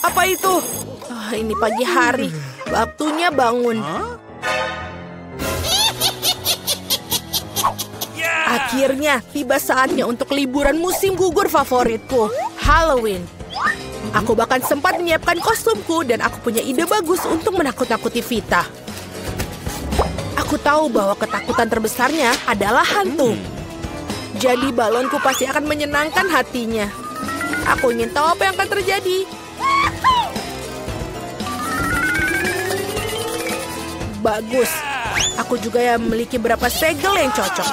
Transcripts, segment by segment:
Apa itu? Ini pagi hari. Waktunya bangun. Akhirnya tiba saatnya untuk liburan musim gugur favoritku, Halloween. Aku bahkan sempat menyiapkan kostumku dan aku punya ide bagus untuk menakut-nakuti Vita. Aku tahu bahwa ketakutan terbesarnya adalah hantu. Jadi balonku pasti akan menyenangkan hatinya. Aku ingin tahu apa yang akan terjadi. Bagus. Aku juga memiliki beberapa segel yang cocok.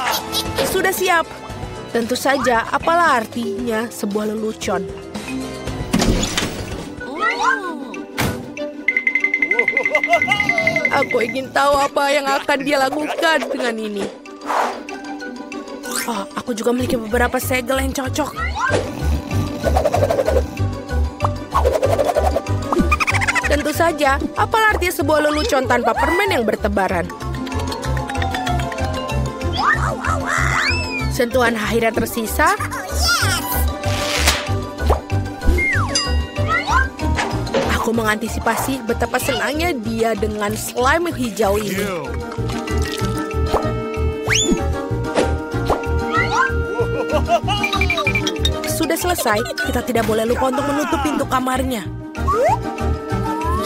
Sudah siap. Tentu saja, apalah artinya sebuah lelucon. Aku ingin tahu apa yang akan dia lakukan dengan ini. Aku juga memiliki beberapa segel yang cocok. Tentu saja, apalah artinya sebuah lelucon tanpa permen yang bertebaran. Sentuhan akhir yang tersisa. Aku mengantisipasi betapa senangnya dia dengan slime hijau ini. Sudah selesai, kita tidak boleh lupa untuk menutup pintu kamarnya.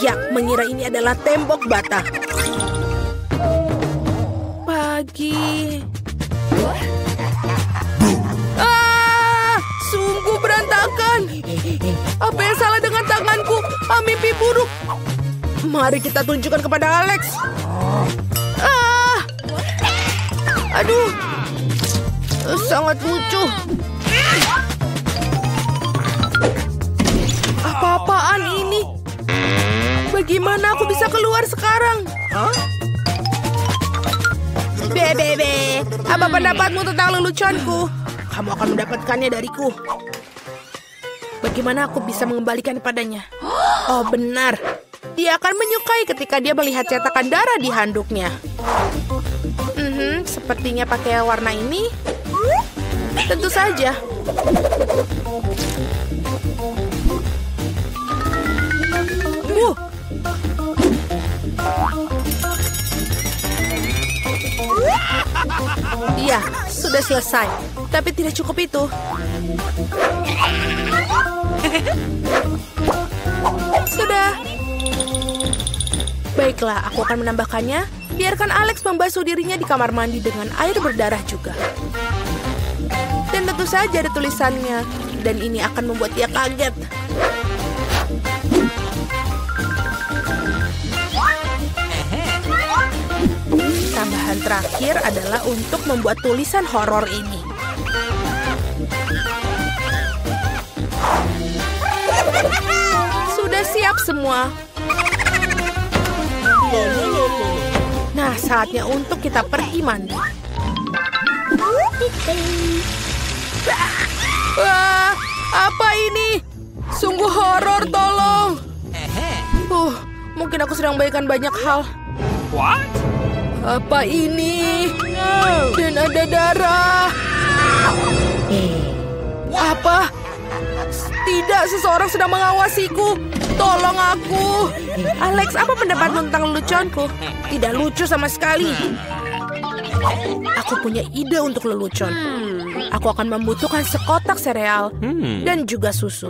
Ya, mengira ini adalah tembok bata. Pagi. Sungguh berantakan. Apa yang salah dengan tanganku? Mimpi buruk. Mari kita tunjukkan kepada Alex. Aduh. Sangat lucu. Apa-apaan ini? Bagaimana aku bisa keluar sekarang? Bebe, apa pendapatmu tentang leluconku? Kamu akan mendapatkannya dariku. Bagaimana aku bisa mengembalikan padanya? Oh, benar. Dia akan menyukai ketika dia melihat cetakan darah di handuknya. Sepertinya pakai warna ini. Tentu saja. Iya, sudah selesai. Tapi tidak cukup itu. Sudah. Baiklah, aku akan menambahkannya. Biarkan Alex membasuh dirinya di kamar mandi dengan air berdarah juga. Dan tentu saja ada tulisannya. Dan ini akan membuat dia kaget. Tambahan terakhir adalah untuk membuat tulisan horor ini. Sudah siap semua. Nah, saatnya untuk kita pergi mandi. Wah, apa ini? Sungguh horor, tolong. Mungkin aku sedang membayangkan banyak hal. What? Apa ini? Dan ada darah. Apa? Tidak, seseorang sedang mengawasiku. Tolong aku. Alex, apa pendapatmu tentang leluconku? Tidak lucu sama sekali. Aku punya ide untuk lelucon. Aku akan membutuhkan sekotak sereal dan juga susu.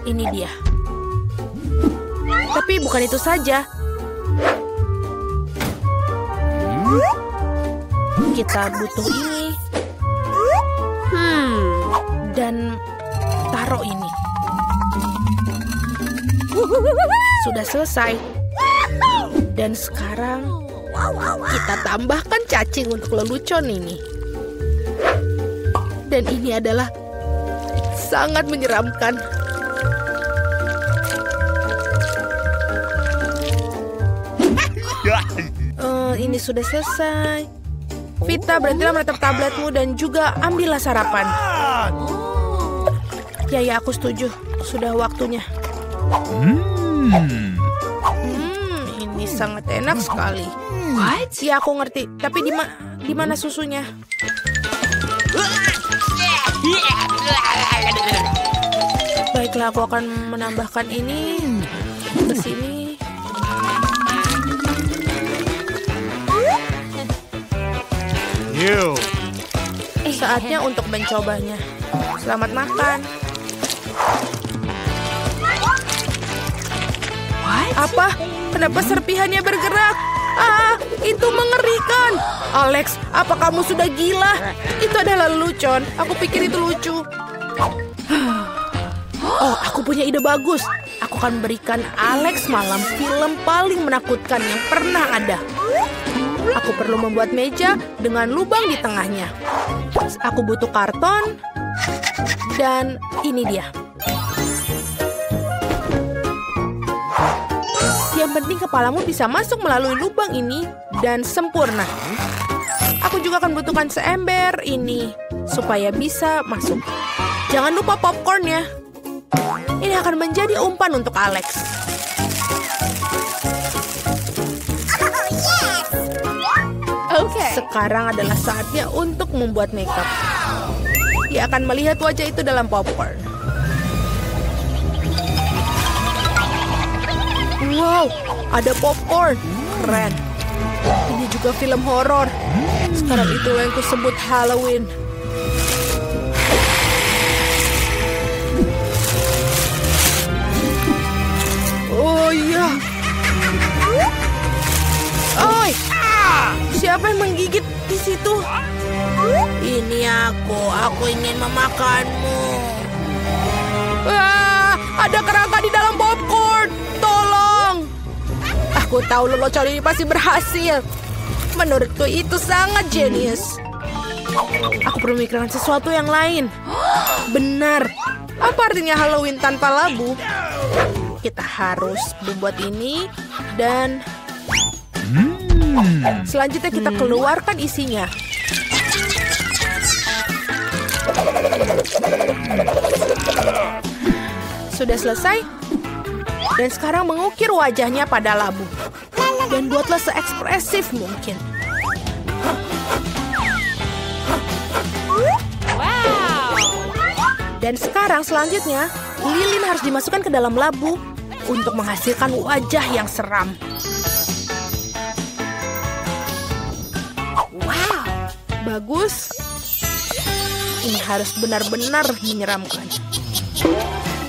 Ini dia. Tapi bukan itu saja. Kita butuh ini. Dan taruh ini. Sudah selesai. Dan sekarang kita tambahkan cacing untuk lelucon ini. Dan ini adalah sangat menyeramkan. Ini sudah selesai. Vita, berhentilah menatap tabletmu dan juga ambillah sarapan. Ya, aku setuju. Sudah waktunya. Ini sangat enak sekali. What? Ya, aku ngerti. Tapi di mana susunya? Baiklah, aku akan menambahkan ini ke sini. Saatnya untuk mencobanya. Selamat makan. Apa? Kenapa serpihannya bergerak? Ah, itu mengerikan. Alex, apa kamu sudah gila? Itu adalah lelucon. Aku pikir itu lucu. Oh, aku punya ide bagus. Aku akan berikan Alex malam film paling menakutkan yang pernah ada. Aku perlu membuat meja dengan lubang di tengahnya. Aku butuh karton. Dan ini dia. Yang penting kepalamu bisa masuk melalui lubang ini dan sempurna. Aku juga akan butuhkan seember ini supaya bisa masuk. Jangan lupa popcornnya. Ini akan menjadi umpan untuk Alex. Sekarang adalah saatnya untuk membuat makeup. Dia akan melihat wajah itu dalam popcorn. Wow, ada popcorn. Keren. Ini juga film horor. Sekarang itu yang kusebut Halloween. Oh iya. Oi, siapa yang menggigit di situ? Ini aku ingin memakanmu. Wah, ada kerangka di dalam popcorn. Tolong. Aku tahu lelucon ini pasti berhasil. Menurutku itu sangat jenius. Aku perlu memikirkan sesuatu yang lain. Benar. Apa artinya Halloween tanpa labu? Kita harus membuat ini dan selanjutnya kita keluarkan isinya. Sudah selesai. Dan sekarang mengukir wajahnya pada labu. Dan buatlah seekspresif mungkin. Dan sekarang selanjutnya, lilin harus dimasukkan ke dalam labu untuk menghasilkan wajah yang seram. Wow, bagus. Ini harus benar-benar menyeramkan.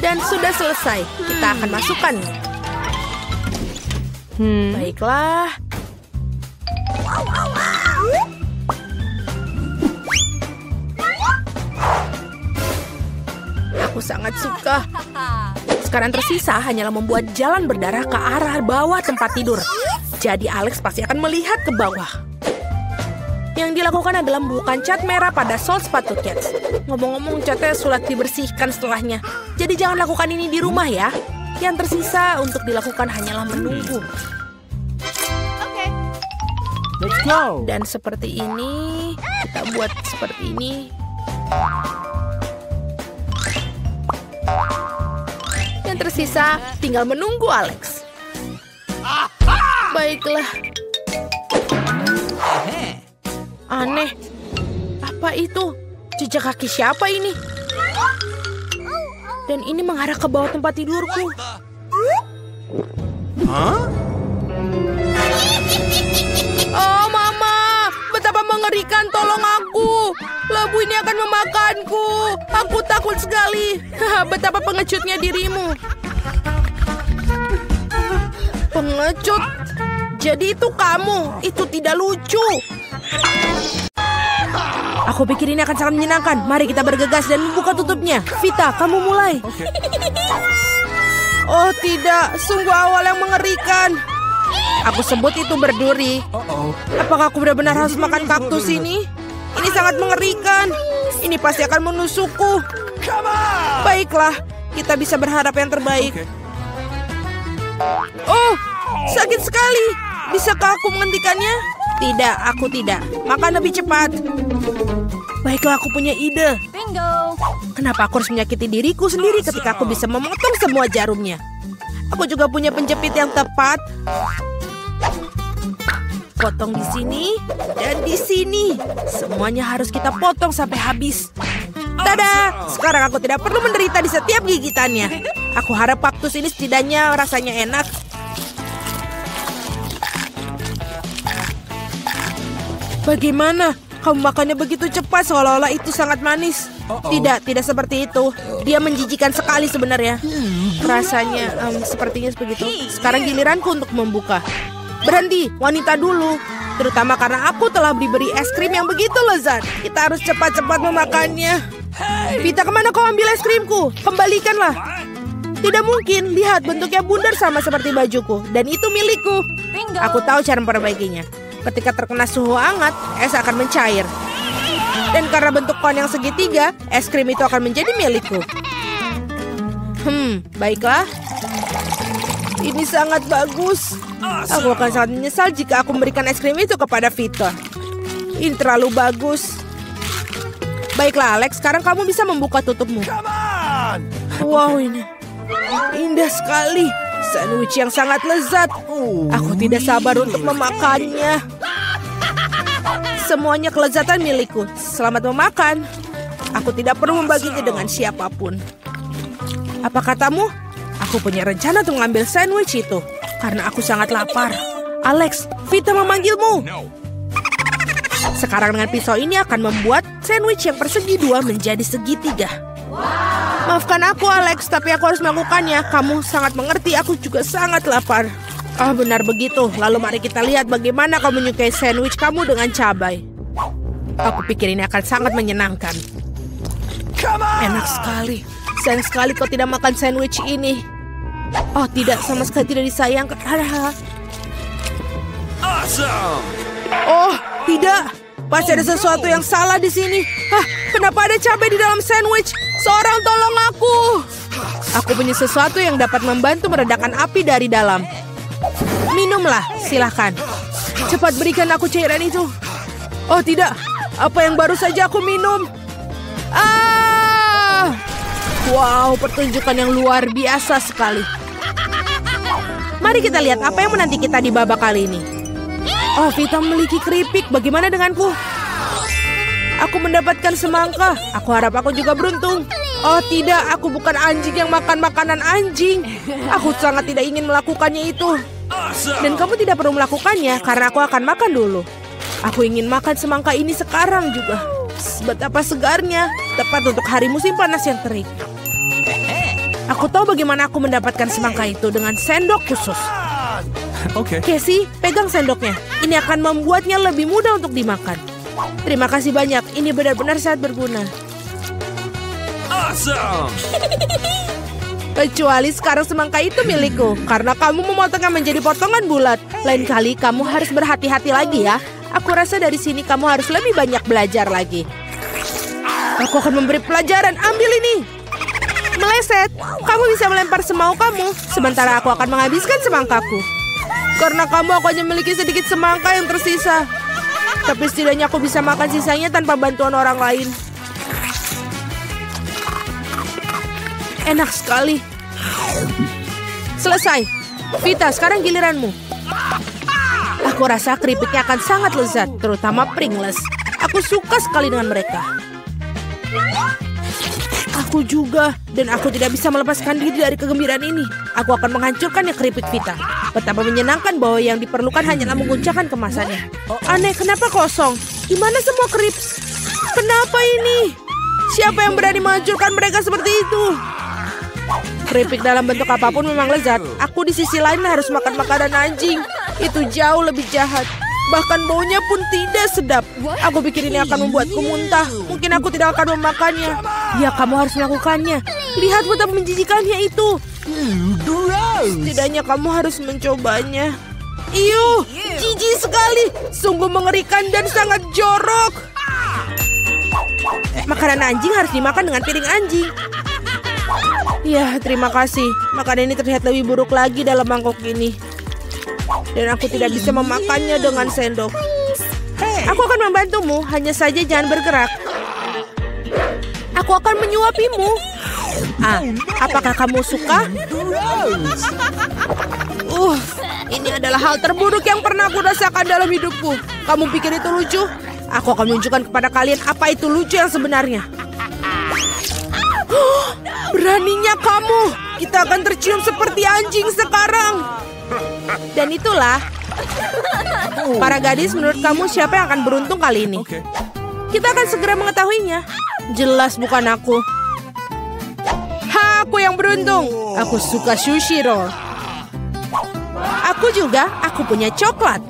Dan sudah selesai. Kita akan masukkan. Baiklah. Aku sangat suka. Sekarang tersisa hanyalah membuat jalan berdarah ke arah bawah tempat tidur. Jadi Alex pasti akan melihat ke bawah. Yang dilakukan adalah membubuhkan cat merah pada sol sepatu Cats. Ngomong-ngomong, catnya sulit dibersihkan setelahnya. Jadi jangan lakukan ini di rumah ya. Yang tersisa untuk dilakukan hanyalah menunggu. Let's go. Dan seperti ini, kita buat seperti ini. Yang tersisa tinggal menunggu Alex. Baiklah. Aneh. Apa itu? Jejak kaki siapa ini? Dan ini mengarah ke bawah tempat tidurku. Oh, Mama! Betapa mengerikan, tolong aku! Labu ini akan memakanku. Aku takut sekali. Betapa pengecutnya dirimu. Pengecut? Jadi itu kamu. Itu tidak lucu. Aku pikir ini akan sangat menyenangkan. Mari kita bergegas dan membuka tutupnya. Vita, kamu mulai. Oh tidak, sungguh awal yang mengerikan. Aku sebut itu berduri. Apakah aku benar-benar harus makan kaktus ini? Ini sangat mengerikan. Ini pasti akan menusukku. Baiklah, kita bisa berharap yang terbaik. Oh, sakit sekali. Bisakah aku menghentikannya? Tidak, aku tidak. Makan lebih cepat. Baiklah, aku punya ide. Bingo. Kenapa aku harus menyakiti diriku sendiri ketika aku bisa memotong semua jarumnya? Aku juga punya penjepit yang tepat. Potong di sini dan di sini. Semuanya harus kita potong sampai habis. Tada! Sekarang aku tidak perlu menderita di setiap gigitannya. Aku harap kaktus ini setidaknya rasanya enak. Bagaimana? Kamu makannya begitu cepat seolah-olah itu sangat manis. Tidak seperti itu. Dia menjijikan sekali sebenarnya. Rasanya sepertinya begitu. Sekarang giliranku untuk membuka. Berhenti, wanita dulu. Terutama karena aku telah diberi es krim yang begitu lezat. Kita harus cepat-cepat memakannya. Vita, kemana kau ambil es krimku? Kembalikanlah. Tidak mungkin, lihat bentuknya bundar sama seperti bajuku. Dan itu milikku. Aku tahu cara memperbaikinya. Ketika terkena suhu hangat, es akan mencair. Dan karena bentuk kon yang segitiga, es krim itu akan menjadi milikku. Baiklah. Ini sangat bagus. Aku akan sangat menyesal jika aku memberikan es krim itu kepada Vita. Ini terlalu bagus. Baiklah, Alex. Sekarang kamu bisa membuka tutupmu. Wow, ini indah sekali. Sandwich yang sangat lezat. Aku tidak sabar untuk memakannya. Semuanya kelezatan milikku. Selamat memakan. Aku tidak perlu membaginya dengan siapapun. Apa katamu? Aku punya rencana untuk mengambil sandwich itu. Karena aku sangat lapar. Alex, Vita memanggilmu. Sekarang dengan pisau ini akan membuat sandwich yang persegi dua menjadi segitiga. Maafkan aku, Alex, tapi aku harus melakukannya. Kamu sangat mengerti, aku juga sangat lapar. Benar begitu. Lalu mari kita lihat bagaimana kau menyukai sandwich kamu dengan cabai. Aku pikir ini akan sangat menyenangkan. Enak sekali. Sayang sekali kau tidak makan sandwich ini. Oh tidak, sama sekali tidak disayangkan. Oh tidak, pasti ada sesuatu yang salah di sini. Kenapa ada cabai di dalam sandwich? Seorang tolong aku. Aku punya sesuatu yang dapat membantu meredakan api dari dalam. Minumlah, silahkan. Cepat berikan aku cairan itu. Oh tidak, apa yang baru saja aku minum? Wow, pertunjukan yang luar biasa sekali. Mari kita lihat apa yang menanti kita di babak kali ini. Oh, Vita memiliki keripik. Bagaimana denganku? Aku mendapatkan semangka. Aku harap aku juga beruntung. Oh tidak, aku bukan anjing yang makan makanan anjing. Aku sangat tidak ingin melakukannya itu. Dan kamu tidak perlu melakukannya karena aku akan makan dulu. Aku ingin makan semangka ini sekarang juga. Betapa segarnya, tepat untuk hari musim panas yang terik. Aku tahu bagaimana aku mendapatkan semangka itu dengan sendok khusus. Oke. Casey, pegang sendoknya. Ini akan membuatnya lebih mudah untuk dimakan. Terima kasih banyak. Ini benar-benar sangat berguna. Awesome. Kecuali sekarang semangka itu milikku. Karena kamu memotongnya menjadi potongan bulat. Lain kali kamu harus berhati-hati lagi ya. Aku rasa dari sini kamu harus lebih banyak belajar lagi. Aku akan memberi pelajaran. Ambil ini. Meleset. Kamu bisa melempar semau kamu. Sementara aku akan menghabiskan semangkaku. Karena kamu aku hanya memiliki sedikit semangka yang tersisa. Tapi setidaknya aku bisa makan sisanya tanpa bantuan orang lain. Enak sekali. Selesai. Vita, sekarang giliranmu. Aku rasa keripiknya akan sangat lezat, terutama Pringles. Aku suka sekali dengan mereka. Aku juga, dan aku tidak bisa melepaskan diri dari kegembiraan ini. Aku akan menghancurkannya keripik Vita. Betapa menyenangkan bahwa yang diperlukan hanyalah menguncangkan kemasannya. Aneh, kenapa kosong? Gimana semua krips? Kenapa ini? Siapa yang berani menghancurkan mereka seperti itu? Keripik dalam bentuk apapun memang lezat. Aku di sisi lain harus makan makanan anjing. Itu jauh lebih jahat. Bahkan baunya pun tidak sedap. Aku pikir ini akan membuatku muntah. Mungkin aku tidak akan memakannya. Ya, kamu harus melakukannya. Lihat betapa menjijikannya itu. Setidaknya kamu harus mencobanya. Iuh, jijik sekali. Sungguh mengerikan dan sangat jorok. Makanan anjing harus dimakan dengan piring anjing. Ya, terima kasih. Makanan ini terlihat lebih buruk lagi dalam mangkok ini. Dan aku tidak bisa memakannya dengan sendok. Aku akan membantumu, hanya saja jangan bergerak. Aku akan menyuapimu. Apakah kamu suka? Ini adalah hal terburuk yang pernah aku rasakan dalam hidupku. Kamu pikir itu lucu? Aku akan menunjukkan kepada kalian apa itu lucu yang sebenarnya. Beraninya kamu. Kita akan tercium seperti anjing sekarang. Dan itulah. Para gadis, menurut kamu siapa yang akan beruntung kali ini? Kita akan segera mengetahuinya. Jelas bukan aku. Aku yang beruntung. Aku suka sushi roll. Aku juga, aku punya coklat.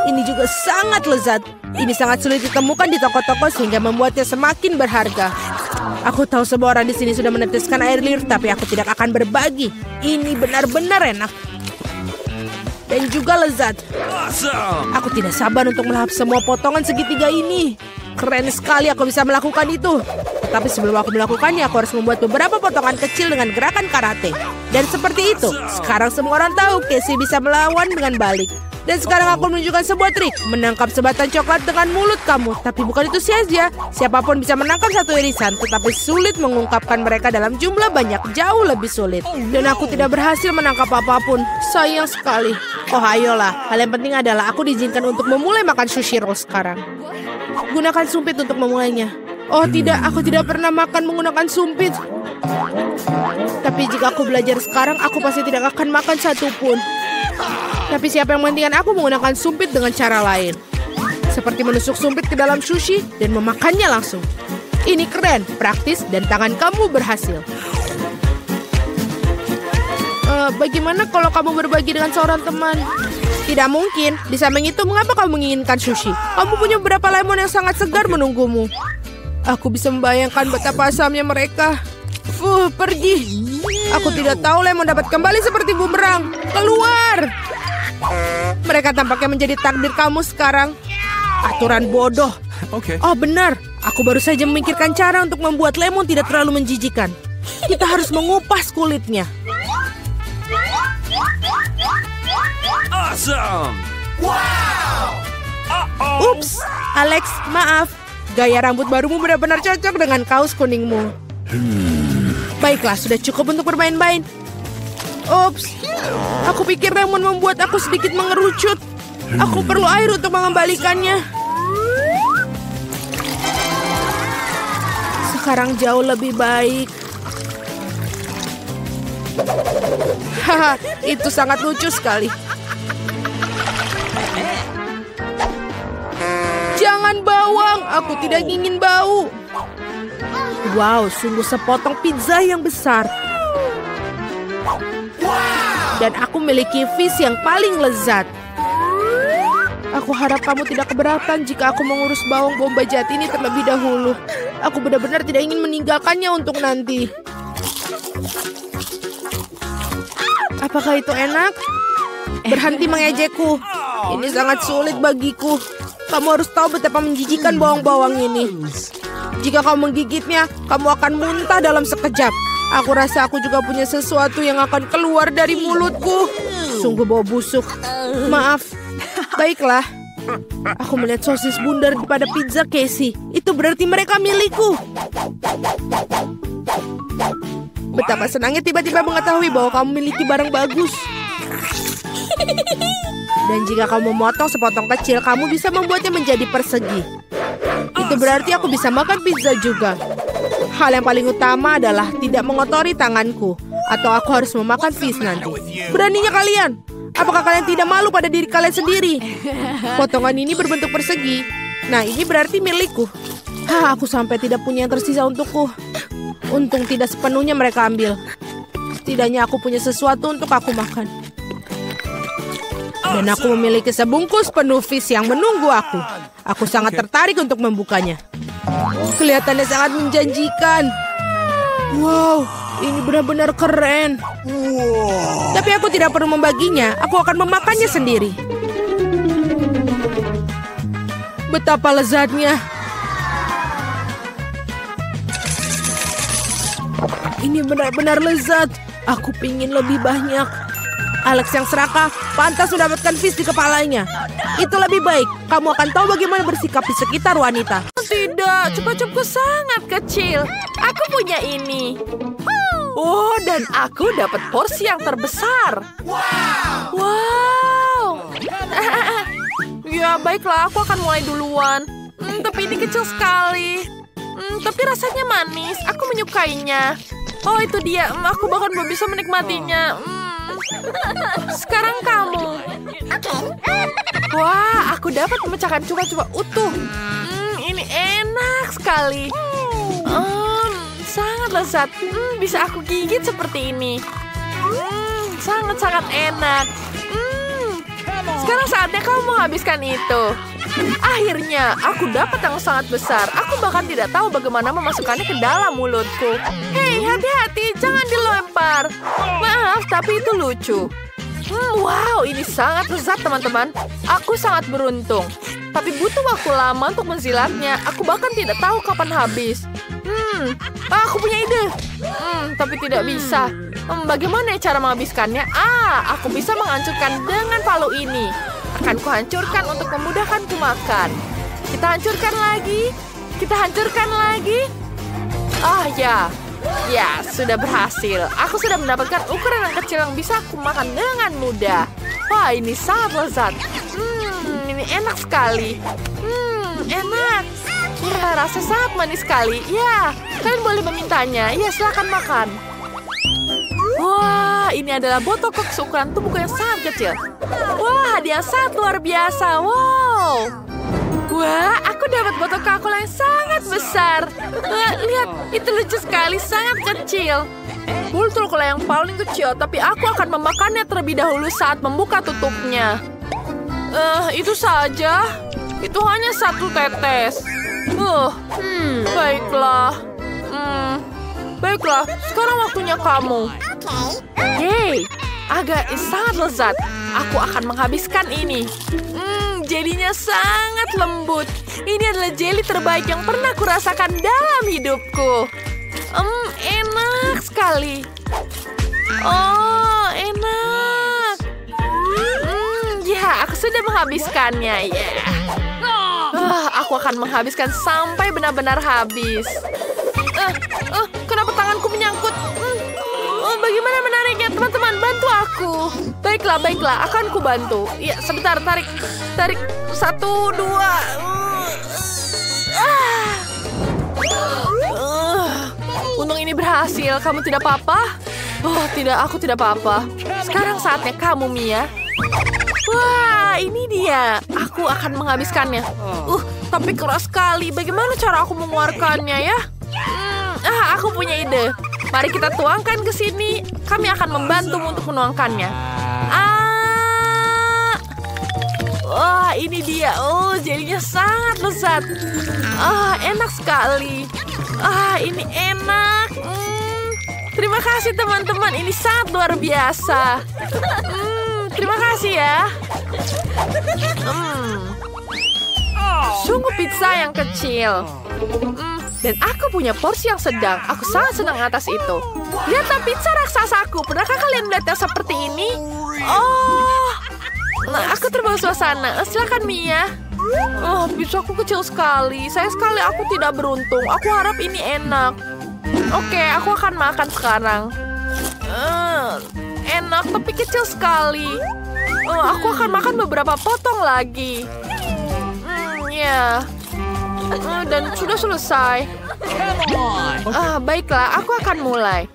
Ini juga sangat lezat. Ini sangat sulit ditemukan di toko-toko sehingga membuatnya semakin berharga. Aku tahu semua orang di sini sudah meneteskan air liur, tapi aku tidak akan berbagi. Ini benar-benar enak. Dan juga lezat. Aku tidak sabar untuk melahap semua potongan segitiga ini. Keren sekali aku bisa melakukan itu. Tetapi sebelum aku melakukannya, aku harus membuat beberapa potongan kecil dengan gerakan karate. Dan seperti itu, sekarang semua orang tahu Casey bisa melawan dengan balik. Dan sekarang aku menunjukkan sebuah trik. Menangkap sebatang coklat dengan mulut kamu. Tapi bukan itu saja. Siapapun bisa menangkap satu irisan. Tetapi sulit mengungkapkan mereka dalam jumlah banyak. Jauh lebih sulit. Dan aku tidak berhasil menangkap apapun. Sayang sekali. Oh ayolah. Hal yang penting adalah aku diizinkan untuk memulai makan sushi roll sekarang. Gunakan sumpit untuk memulainya. Oh tidak, aku tidak pernah makan menggunakan sumpit. Tapi jika aku belajar sekarang, aku pasti tidak akan makan satupun. Tapi siapa yang menghentikan aku menggunakan sumpit dengan cara lain? Seperti menusuk sumpit ke dalam sushi dan memakannya langsung. Ini keren, praktis, dan tangan kamu berhasil. Bagaimana kalau kamu berbagi dengan seorang teman? Tidak mungkin. Di samping itu, mengapa kamu menginginkan sushi? Kamu punya beberapa lemon yang sangat segar menunggumu. Aku bisa membayangkan betapa asamnya mereka. Pergi. Aku tidak tahu lemon dapat kembali seperti bumerang. Keluar. Mereka tampaknya menjadi takdir kamu sekarang. Aturan bodoh. Oh benar. Aku baru saja memikirkan cara untuk membuat lemon tidak terlalu menjijikan. Kita harus mengupas kulitnya. Awesome! Wow! Ups, Alex, maaf. Gaya rambut barumu benar-benar cocok dengan kaos kuningmu. Baiklah, sudah cukup untuk bermain-main. Ups, aku pikir lemon membuat aku sedikit mengerucut. Aku perlu air untuk mengembalikannya. Sekarang jauh lebih baik. Haha, itu sangat lucu sekali. Jangan bawang, aku tidak ingin bau. Wow, sungguh sepotong pizza yang besar. Dan aku memiliki fish yang paling lezat. Aku harap kamu tidak keberatan jika aku mengurus bawang bombay jahat ini terlebih dahulu. Aku benar-benar tidak ingin meninggalkannya untuk nanti. Apakah itu enak? Berhenti mengejekku. Ini sangat sulit bagiku. Kamu harus tahu betapa menjijikan bawang-bawang ini. Jika kamu menggigitnya, kamu akan muntah dalam sekejap. Aku rasa aku juga punya sesuatu yang akan keluar dari mulutku. Sungguh bau busuk. Maaf. Baiklah. Aku melihat sosis bundar pada pizza Casey. Itu berarti mereka milikku. Betapa senangnya tiba-tiba mengetahui bahwa kamu memiliki barang bagus. Dan jika kamu memotong sepotong kecil, kamu bisa membuatnya menjadi persegi. Itu berarti aku bisa makan pizza juga. Hal yang paling utama adalah tidak mengotori tanganku. Atau aku harus memakan fish nanti. Beraninya kalian. Apakah kalian tidak malu pada diri kalian sendiri? Potongan ini berbentuk persegi. Nah, ini berarti milikku. Aku sampai tidak punya yang tersisa untukku. Untung tidak sepenuhnya mereka ambil. Setidaknya aku punya sesuatu untuk aku makan. Dan aku memiliki sebungkus penuh fish yang menunggu aku. Aku sangat tertarik untuk membukanya. Kelihatannya sangat menjanjikan. Wow, ini benar-benar keren. Tapi aku tidak perlu membaginya. Aku akan memakannya sendiri. Betapa lezatnya. Ini benar-benar lezat. Aku pingin lebih banyak. Alex yang serakah pantas mendapatkan fish di kepalanya. Itu lebih baik. Kamu akan tahu bagaimana bersikap di sekitar wanita. Tidak, cupa-cupku sangat kecil. Aku punya ini. Oh, dan aku dapat porsi yang terbesar. Wow. Ya, baiklah. Aku akan mulai duluan. Tapi ini kecil sekali. Tapi rasanya manis. Aku menyukainya. Oh, itu dia. Aku bahkan belum bisa menikmatinya. Sekarang kamu. Wah, aku dapat memecahkan coba-coba utuh. Ini enak sekali. Sangat lezat. Bisa aku gigit seperti ini. Sangat-sangat enak. Sekarang saatnya kamu menghabiskan itu. Akhirnya, aku dapat yang sangat besar. Aku bahkan tidak tahu bagaimana memasukkannya ke dalam mulutku. Hei, hati-hati, jangan dilempar. Maaf, tapi itu lucu. Wow, ini sangat lezat, teman-teman. Aku sangat beruntung. Tapi butuh waktu lama untuk menzilatnya. Aku bahkan tidak tahu kapan habis. Aku punya ide. Tapi tidak bisa. Bagaimana cara menghabiskannya? Aku bisa menghancurkan dengan palu ini. Akan kuhancurkan untuk memudahkanku makan. Kita hancurkan lagi. Kita hancurkan lagi. Ya. Ya, sudah berhasil. Aku sudah mendapatkan ukuran yang kecil yang bisa aku makan dengan mudah. Wah, ini sangat lezat. Ini enak sekali. Enak. Ya, rasa sangat manis sekali. Ya, kalian boleh memintanya. Ya, silakan makan. Wah, ini adalah botol kok seukuran tubuhku yang sangat kecil. Wah, dia sangat luar biasa. Wow. Wah, aku dapat botol Coca-Cola yang sangat besar. Lihat, itu lucu sekali, sangat kecil. Botol Coca-Cola yang paling kecil, tapi aku akan memakannya terlebih dahulu saat membuka tutupnya. Itu saja. Itu hanya satu tetes. Baiklah. Baiklah, sekarang waktunya kamu. Yeay, agak sangat lezat. Aku akan menghabiskan ini. Jelinya sangat lembut. Ini adalah jeli terbaik yang pernah kurasakan dalam hidupku. Enak sekali. Oh, enak. Ya, aku sudah menghabiskannya. Aku akan menghabiskan sampai benar-benar habis. Kenapa tanganku menyangkut? Bagaimana menariknya? Teman-teman, bantu aku. Baiklah, akan ku bantu. Ya, sebentar, tarik. 1, 2. Untung ini berhasil. Kamu tidak apa-apa? Oh, tidak, aku tidak apa-apa. Sekarang saatnya kamu, Mia. Wah, ini dia. Aku akan menghabiskannya. Tapi keras sekali. Bagaimana cara aku mengeluarkannya ya? Aku punya ide. Mari kita tuangkan ke sini. Kami akan membantu untuk menuangkannya. Wah, ini dia. Jelinya sangat lezat. Enak sekali. Ini enak. Terima kasih teman-teman. Ini sangat luar biasa. Terima kasih ya. Sungguh pizza yang kecil. Dan aku punya porsi yang sedang. Aku sangat senang atas itu. Lihatlah pizza raksasaku. Pernahkah kalian melihat yang seperti ini? Aku terbawa suasana. Silakan Mia. Pizzaku kecil sekali. Sayang sekali aku tidak beruntung. Aku harap ini enak. Oke, aku akan makan sekarang. Enak tapi kecil sekali. Aku akan makan beberapa potong lagi. Ya. Dan sudah selesai. Baiklah, aku akan mulai.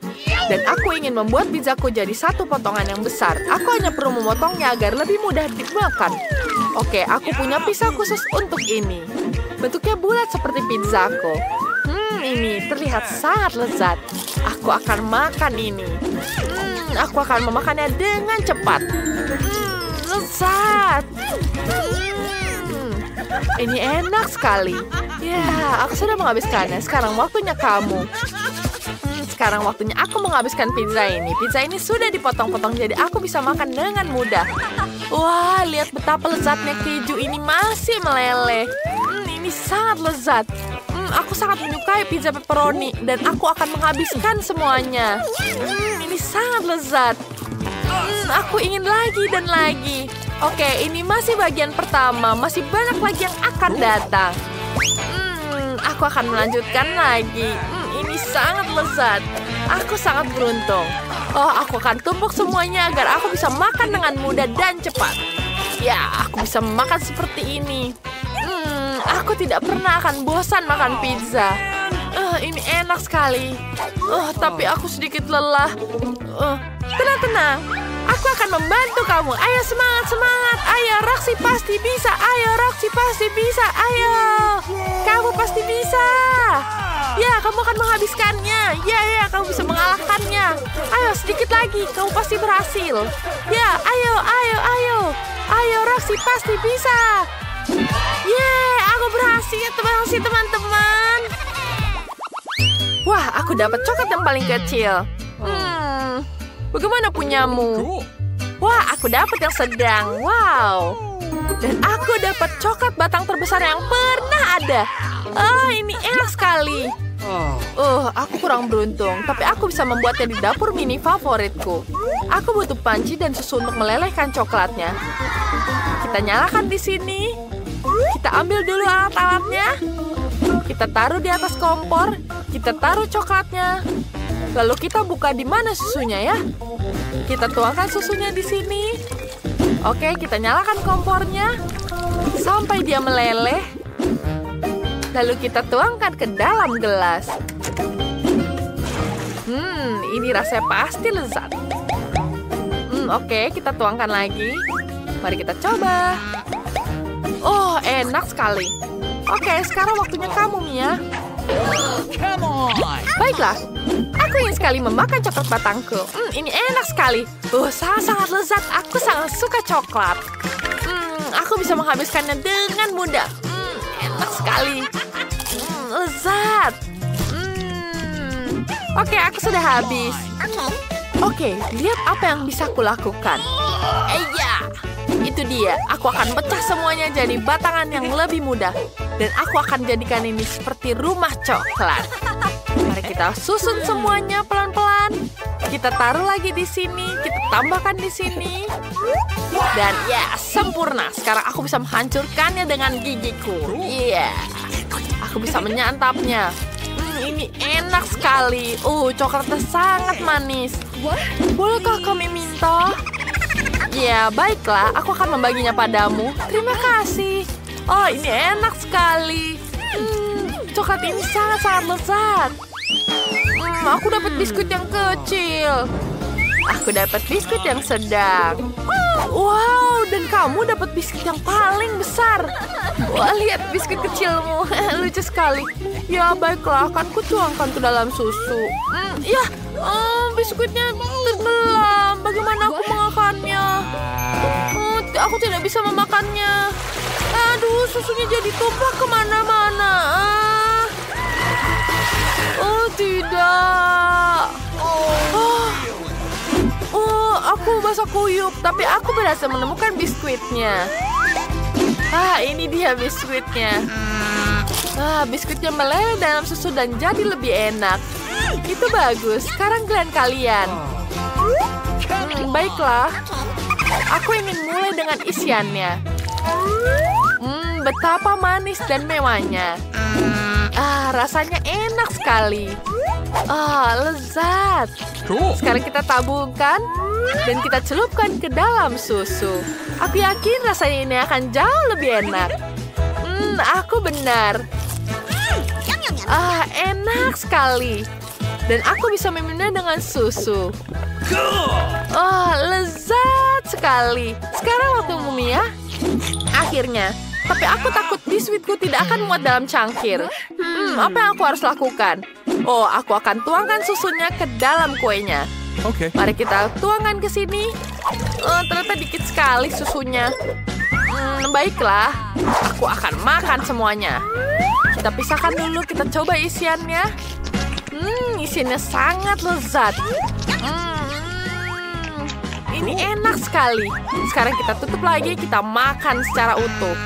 Dan aku ingin membuat pizzaku jadi satu potongan yang besar. Aku hanya perlu memotongnya agar lebih mudah dimakan. Oke, aku punya pisau khusus untuk ini. Bentuknya bulat seperti pizzaku. Ini terlihat sangat lezat. Aku akan makan ini. Aku akan memakannya dengan cepat. Lezat. Ini enak sekali. Ya, aku sudah menghabiskannya. Sekarang waktunya kamu. Sekarang waktunya aku menghabiskan pizza ini. Pizza ini sudah dipotong-potong jadi aku bisa makan dengan mudah. Wah, lihat betapa lezatnya keju ini masih meleleh. Ini sangat lezat. Aku sangat menyukai pizza pepperoni dan aku akan menghabiskan semuanya. Ini sangat lezat. Aku ingin lagi dan lagi. Oke, ini masih bagian pertama. Masih banyak lagi yang akan datang. Aku akan melanjutkan lagi. Ini sangat lezat. Aku sangat beruntung. Aku akan tumpuk semuanya agar aku bisa makan dengan mudah dan cepat. Ya, aku bisa makan seperti ini. Aku tidak pernah akan bosan makan pizza. Ini enak sekali. Tapi aku sedikit lelah. Tenang. Aku akan membantu kamu. Ayo semangat. Ayo, Roxy pasti bisa. Ayo. Kamu pasti bisa. Ya, kamu akan menghabiskannya. Ya, kamu bisa mengalahkannya. Ayo, sedikit lagi. Kamu pasti berhasil. Ya, ayo. Ayo, Roxy pasti bisa. Aku berhasil, teman-teman. Wah, aku dapat coklat yang paling kecil. Bagaimana punyamu? Wah, aku dapat yang sedang. Wow. Dan aku dapat coklat batang terbesar yang pernah ada. Ini enak sekali. Aku kurang beruntung, tapi aku bisa membuatnya di dapur mini favoritku. Aku butuh panci dan susu untuk melelehkan coklatnya. Kita nyalakan di sini. Kita ambil dulu alat-alatnya. Kita taruh di atas kompor. Kita taruh coklatnya. Lalu kita buka di mana susunya ya. Kita tuangkan susunya di sini. Oke, kita nyalakan kompornya sampai dia meleleh. Lalu kita tuangkan ke dalam gelas. Ini rasanya pasti lezat. Oke, kita tuangkan lagi. Mari kita coba. Oh, enak sekali. Oke, sekarang waktunya kamu, Mia. Come on. Baiklah, aku ingin sekali memakan coklat batangku. Ini enak sekali. Sangat lezat. Aku sangat suka coklat. Aku bisa menghabiskannya dengan mudah. Enak sekali. Lezat. Oke, aku sudah habis. Oke, lihat apa yang bisa aku lakukan. Itu dia. Aku akan pecah semuanya jadi batangan yang lebih mudah. Dan aku akan jadikan ini seperti rumah coklat. Mari kita susun semuanya pelan-pelan. Kita taruh lagi di sini. Kita tambahkan di sini. Dan ya, sempurna. Sekarang aku bisa menghancurkannya dengan gigiku. Aku bisa menyantapnya. Ini enak sekali. Coklatnya sangat manis. Bolehkah kami minta? Ya, baiklah. Aku akan membaginya padamu. Terima kasih. Ini enak sekali. Coklat ini sangat-sangat lezat. Aku dapat biskuit yang kecil. Aku dapat biskuit yang sedang. Wow, dan kamu dapat biskuit yang paling besar. Wah, lihat biskuit kecilmu. Lucu sekali. Ya, baiklah. Akan kutuangkan ke dalam susu. Biskuitnya tenggelam. Bagaimana aku memakannya? Aku tidak bisa memakannya. Aduh, susunya jadi tumpah kemana-mana. Tidak. Aku basah kuyup, tapi aku berhasil menemukan biskuitnya. Ini dia biskuitnya. Biskuitnya meleleh dalam susu dan jadi lebih enak. Itu bagus. Sekarang kalian. Baiklah. Aku ingin mulai dengan isiannya. Betapa manis dan mewahnya. Rasanya enak sekali. Lezat. Sekarang kita tabungkan dan kita celupkan ke dalam susu. Aku yakin rasanya ini akan jauh lebih enak. Aku benar. Enak sekali. Dan aku bisa meminumnya dengan susu. Lezat sekali. Sekarang waktumu, Mia. Akhirnya. Tapi aku takut biskuitku tidak akan muat dalam cangkir. Apa yang aku harus lakukan? Aku akan tuangkan susunya ke dalam kuenya. Oke. Mari kita tuangkan ke sini. Ternyata dikit sekali susunya. Baiklah. Aku akan makan semuanya. Kita pisahkan dulu. Kita coba isiannya. Isiannya sangat lezat. Ini enak sekali. Sekarang kita tutup lagi. Kita makan secara utuh.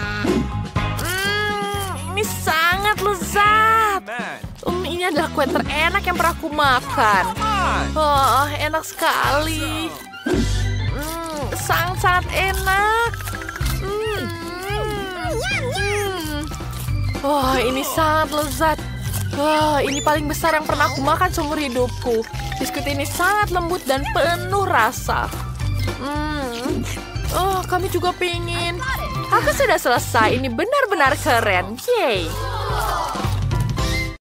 Ini sangat lezat. Ini adalah kue terenak yang pernah aku makan. Enak sekali. Sangat-sangat enak. Ini sangat lezat. Ini paling besar yang pernah aku makan seumur hidupku. Biskuit ini sangat lembut dan penuh rasa. Kami juga pingin. Aku sudah selesai. Ini benar-benar keren. Yeay.